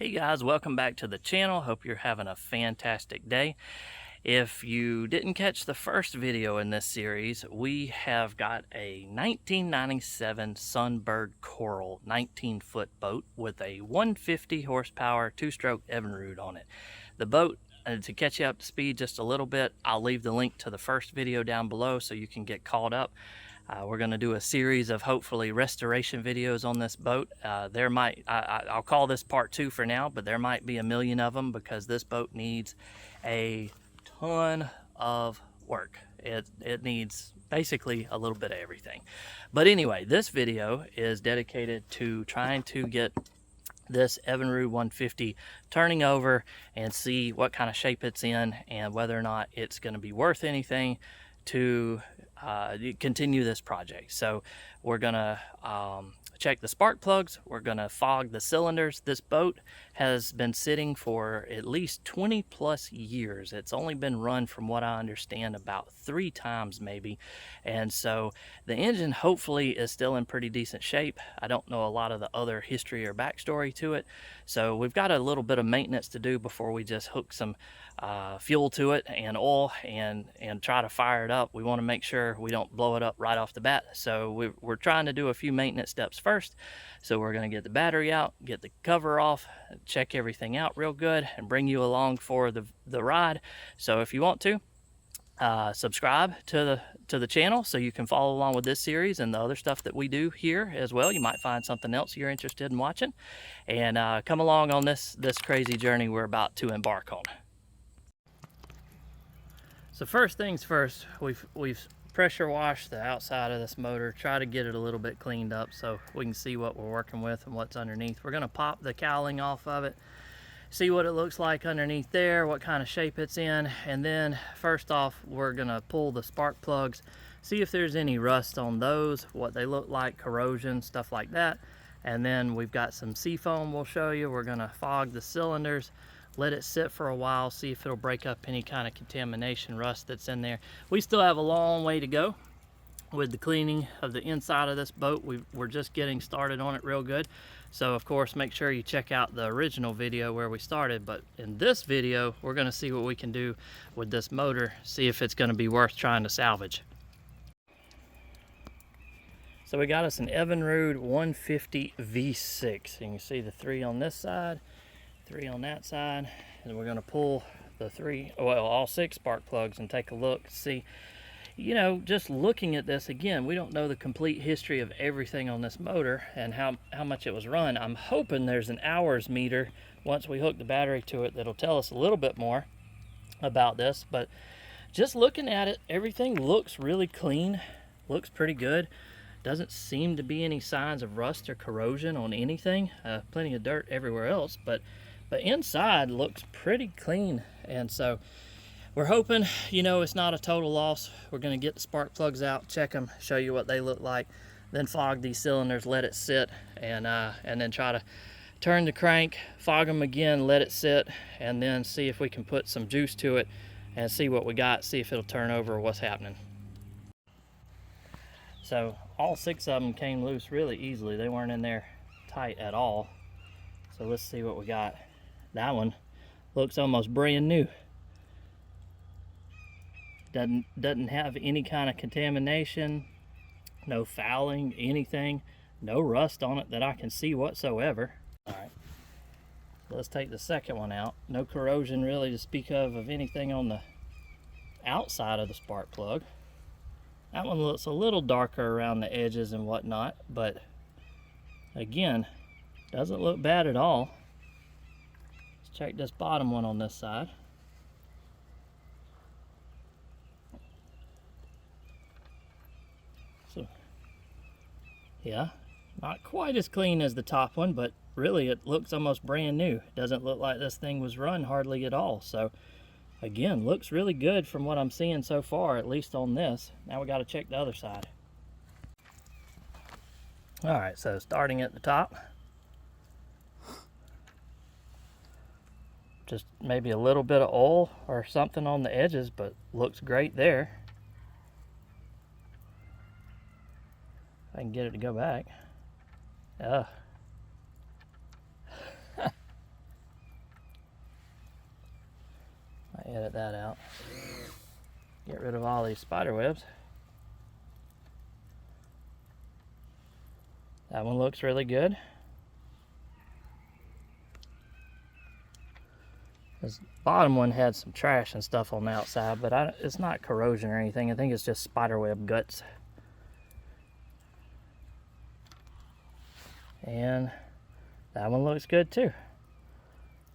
Hey guys, welcome back to the channel. Hope you're having a fantastic day. If you didn't catch the first video in this series, we have got a 1997 Sunbird Coral 19-foot boat with a 150 horsepower two-stroke Evinrude on it. The boat, to catch you up to speed just a little bit, I'll leave the link to the first video down below so you can get caught up. We're going to do a series of hopefully restoration videos on this boat. I'll call this part 2 for now, but there might be a million of them because this boat needs a ton of work. It needs basically a little bit of everything. But anyway, this video is dedicated to trying to get this Evinrude 150 turning over and see what kind of shape it's in and whether or not it's going to be worth anything to continue this project. So we're gonna check the spark plugs, we're gonna fog the cylinders. This boat has been sitting for at least 20 plus years. It's only been run, from what I understand, about 3 times maybe, and so the engine hopefully is still in pretty decent shape. I don't know a lot of the other history or backstory to it, so we've got a little bit of maintenance to do before we just hook some fuel to it and oil and try to fire it up. We want to make sure we don't blow it up right off the bat, so we're trying to do a few maintenance steps first. So we're going to get the battery out, get the cover off, check everything out real good, and bring you along for the ride. So if you want to subscribe to the channel so you can follow along with this series and the other stuff that we do here as well. You might find something else you're interested in watching, and come along on this crazy journey we're about to embark on. So first things first, we've pressure washed the outside of this motor, try to get it a little bit cleaned up so we can see what we're working with and what's underneath. We're gonna pop the cowling off of it, see what it looks like underneath there, what kind of shape it's in, and then first off we're gonna pull the spark plugs, see if there's any rust on those, what they look like, corrosion, stuff like that. And then we've got some seafoam we'll show you. We're gonna fog the cylinders, let it sit for a while, see if it'll break up any kind of contamination, rust that's in there. We still have a long way to go with the cleaning of the inside of this boat. We're just getting started on it real good. So of course, make sure you check out the original video where we started. But in this video, we're gonna see what we can do with this motor, see if it's gonna be worth trying to salvage. So we got us an Evinrude 150 V6. You can see the 3 on this side, 3 on that side, and we're going to pull the all 6 spark plugs and take a look, see. You know, just looking at this again, we don't know the complete history of everything on this motor and how much it was run. I'm hoping there's an hours meter once we hook the battery to it that'll tell us a little bit more about this. But just looking at it, everything looks really clean, looks pretty good. Doesn't seem to be any signs of rust or corrosion on anything. Plenty of dirt everywhere else, but inside looks pretty clean. And so we're hoping, you know, it's not a total loss. We're going to get the spark plugs out, check them, show you what they look like, then fog these cylinders, let it sit, and then try to turn the crank, fog them again, let it sit, and then see if we can put some juice to it and see what we got, see if it'll turn over or what's happening. So all 6 of them came loose really easily. They weren't in there tight at all. So let's see what we got. That one looks almost brand new. Doesn't have any kind of contamination, no fouling, anything, no rust on it that I can see whatsoever. All right, let's take the second one out. No corrosion really to speak of anything on the outside of the spark plug. That one looks a little darker around the edges and whatnot, but again, doesn't look bad at all. Let's check this bottom one on this side. So, yeah, not quite as clean as the top one, but really it looks almost brand new. Doesn't look like this thing was run hardly at all. So again, looks really good from what I'm seeing so far, at least on this. Now we got to check the other side. All right, so starting at the top, just maybe a little bit of oil or something on the edges, but looks great there. If I can get it to go back. Edit that out. Get rid of all these spider webs. That one looks really good. This bottom one had some trash and stuff on the outside, but it's not corrosion or anything. I think it's just spiderweb guts. And that one looks good too.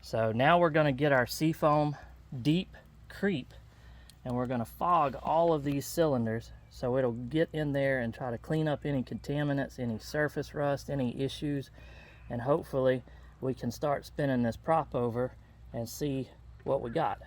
So now we're going to get our Seafoam Deep Creep, and we're going to fog all of these cylinders so it'll get in there and try to clean up any contaminants, any surface rust, any issues, and hopefully we can start spinning this prop over and see what we got.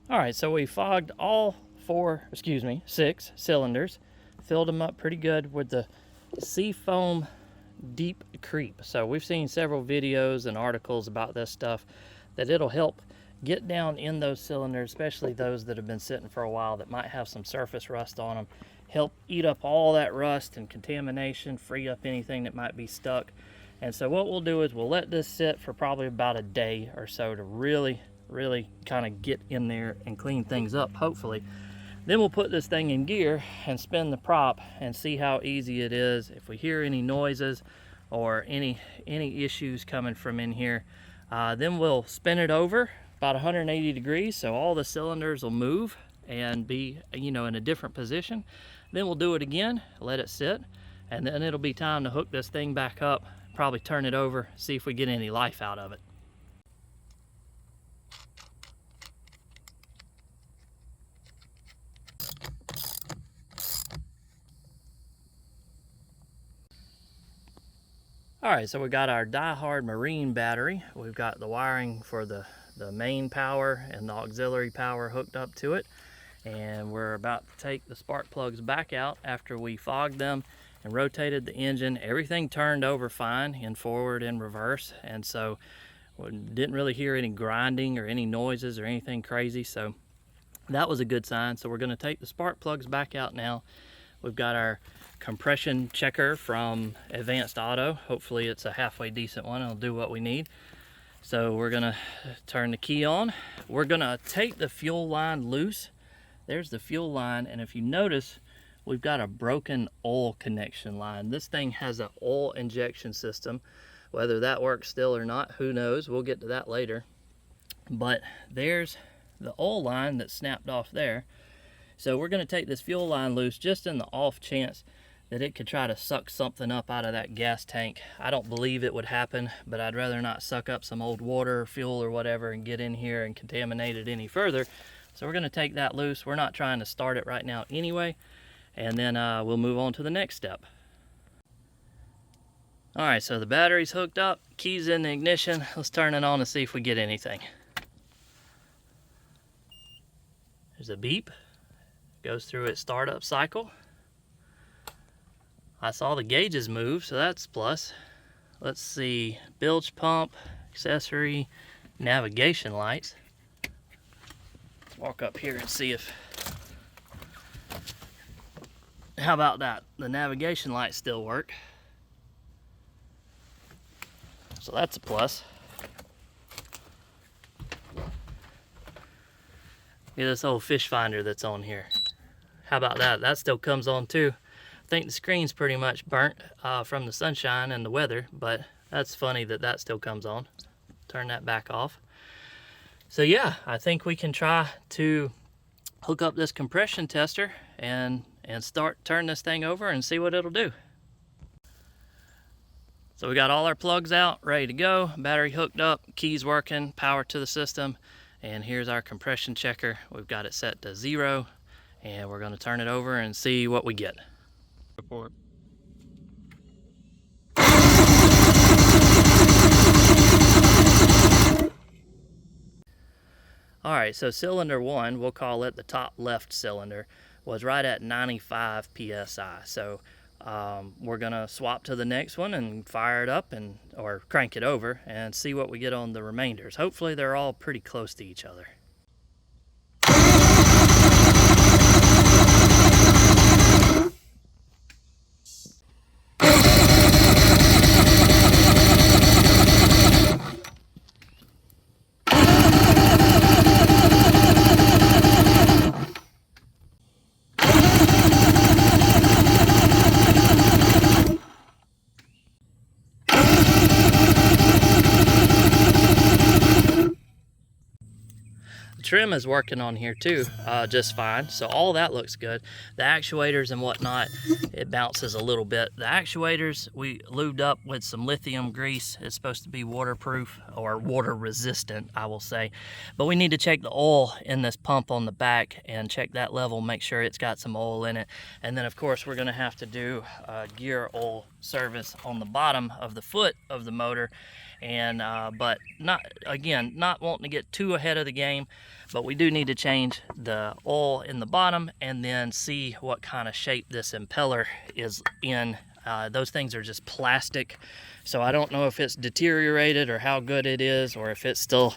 All right, so we fogged all 6 cylinders, filled them up pretty good with the Seafoam Deep Creep. So we've seen several videos and articles about this stuff, that it'll help get down in those cylinders, especially those that have been sitting for a while that might have some surface rust on them. Help eat up all that rust and contamination, free up anything that might be stuck. And so what we'll do is we'll let this sit for probably about a day or so to really kind of get in there and clean things up, hopefully. Then we'll put this thing in gear and spin the prop and see how easy it is. If we hear any noises or any issues coming from in here, then we'll spin it over about 180 degrees so all the cylinders will move and be, you know, in a different position. Then we'll do it again, let it sit, and then it'll be time to hook this thing back up, probably turn it over, see if we get any life out of it. All right, so we got our Die-Hard Marine battery. We've got the wiring for the main power and the auxiliary power hooked up to it. And we're about to take the spark plugs back out after we fogged them and rotated the engine. Everything turned over fine in forward and reverse. And so we didn't really hear any grinding or any noises or anything crazy. So that was a good sign. So we're gonna take the spark plugs back out now. We've got our compression checker from Advanced Auto. Hopefully it's a halfway decent one. It'll do what we need. So we're gonna turn the key on. We're gonna take the fuel line loose. There's the fuel line, and if you notice, we've got a broken oil connection line. This thing has an oil injection system. Whether that works still or not, who knows? We'll get to that later. But there's the oil line that snapped off there. So we're gonna take this fuel line loose just in the off chance that it could try to suck something up out of that gas tank. I don't believe it would happen, but I'd rather not suck up some old water or fuel or whatever and get in here and contaminate it any further. So we're gonna take that loose. We're not trying to start it right now anyway, and then we'll move on to the next step. All right, so the battery's hooked up, keys in the ignition. Let's turn it on and see if we get anything. There's a beep. Goes through its startup cycle. I saw the gauges move, so that's plus. Let's see, bilge pump, accessory, navigation lights. Let's walk up here and see if, how about that? The navigation lights still work. So that's a plus. Look at this old fish finder that's on here. How about that? That still comes on too. I think the screen's pretty much burnt from the sunshine and the weather, but that's funny that that still comes on. Turn that back off. So yeah, I think we can try to hook up this compression tester and turn this thing over and see what it'll do. So we got all our plugs out, ready to go, battery hooked up, keys working, power to the system, and here's our compression checker. We've got it set to 0, and we're gonna turn it over and see what we get. Report. All right, so cylinder 1, we'll call it the top left cylinder, was right at 95 PSI. So we're gonna swap to the next one and fire it up or crank it over and see what we get on the remainders. Hopefully they're all pretty close to each other. Trim is working on here too, just fine. So all that looks good. The actuators and whatnot, it bounces a little bit. The actuators, we lubed up with some lithium grease. It's supposed to be waterproof or water resistant, I will say. But we need to check the oil in this pump on the back and check that level, make sure it's got some oil in it. And then of course, we're gonna have to do a gear oil service on the bottom of the foot of the motor. And but not wanting to get too ahead of the game, but we do need to change the oil in the bottom and then see what kind of shape this impeller is in. Those things are just plastic, so I don't know if it's deteriorated or how good it is, or if it's still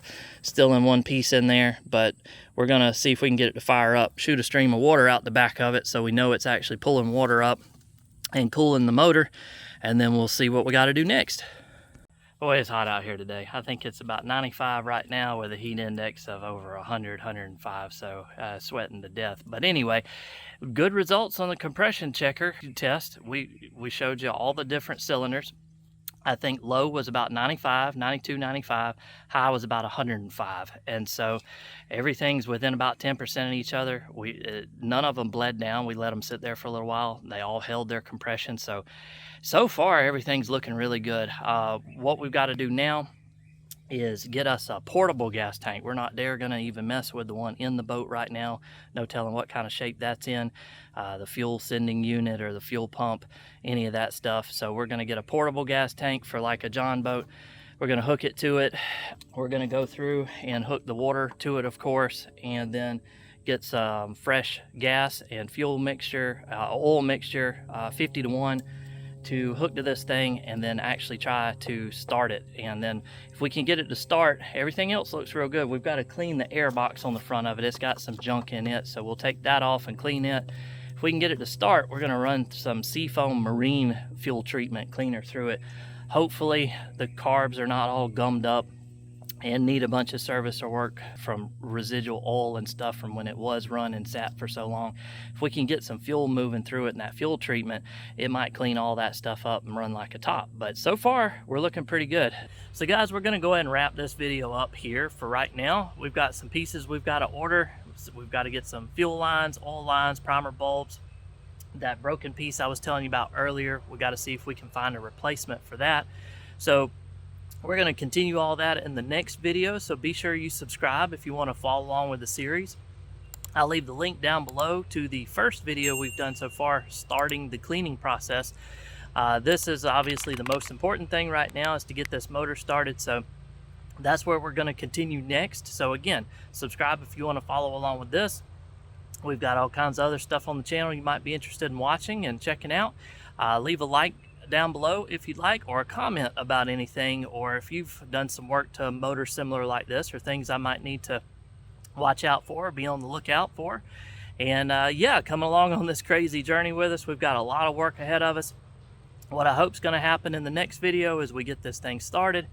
in one piece in there. But we're gonna see if we can get it to fire up, shoot a stream of water out the back of it so we know it's actually pulling water up and cooling the motor, and then we'll see what we got to do next. Boy, it's hot out here today. I think it's about 95 right now with a heat index of over 100, 105, so sweating to death. But anyway, good results on the compression checker test. We showed you all the different cylinders. I think low was about 95, 92, 95. High was about 105. And so everything's within about 10% of each other. None of them bled down. We let them sit there for a little while. They all held their compression. So far, everything's looking really good. What we've got to do now is get us a portable gas tank. We're not dare gonna even mess with the one in the boat right now. No telling what kind of shape that's in, the fuel sending unit or the fuel pump, any of that stuff. So we're gonna get a portable gas tank for like a John boat. We're gonna hook it to it. We're gonna go through and hook the water to it, of course, and then get some fresh gas and fuel mixture, oil mixture, 50 to 1, to hook to this thing and then actually try to start it. And then if we can get it to start, everything else looks real good. We've got to clean the air box on the front of it. It's got some junk in it, so we'll take that off and clean it. If we can get it to start, we're going to run some Seafoam marine fuel treatment cleaner through it. Hopefully the carbs are not all gummed up and need a bunch of service or work from residual oil and stuff from when it was run and sat for so long. If we can get some fuel moving through it and that fuel treatment, it might clean all that stuff up and run like a top. But so far, we're looking pretty good. So guys, we're gonna go ahead and wrap this video up here for right now. We've got some pieces we've got to order. We've got to get some fuel lines, oil lines, primer bulbs. That broken piece I was telling you about earlier, we got to see if we can find a replacement for that. So we're going to continue all that in the next video, so be sure you subscribe if you want to follow along with the series. I'll leave the link down below to the first video we've done so far, starting the cleaning process. This is obviously the most important thing right now, is to get this motor started, so that's where we're going to continue next. So again, subscribe if you want to follow along with this. We've got all kinds of other stuff on the channel you might be interested in watching and checking out. Leave a like down below if you'd like, or a comment about anything, or if you've done some work to a motor similar like this, or things I might need to watch out for, be on the lookout for. And yeah, coming along on this crazy journey with us. We've got a lot of work ahead of us. What I hope is going to happen in the next video is we get this thing started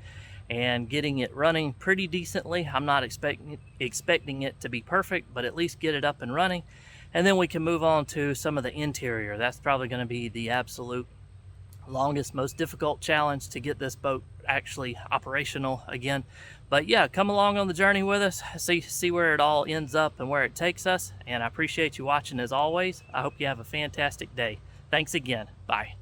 and getting it running pretty decently. I'm not expecting it to be perfect, but at least get it up and running. and then we can move on to some of the interior. That's probably going to be the absolute longest, most difficult challenge to get this boat actually operational again. But yeah, come along on the journey with us, see where it all ends up and where it takes us. And I appreciate you watching as always. I hope you have a fantastic day. Thanks again. Bye.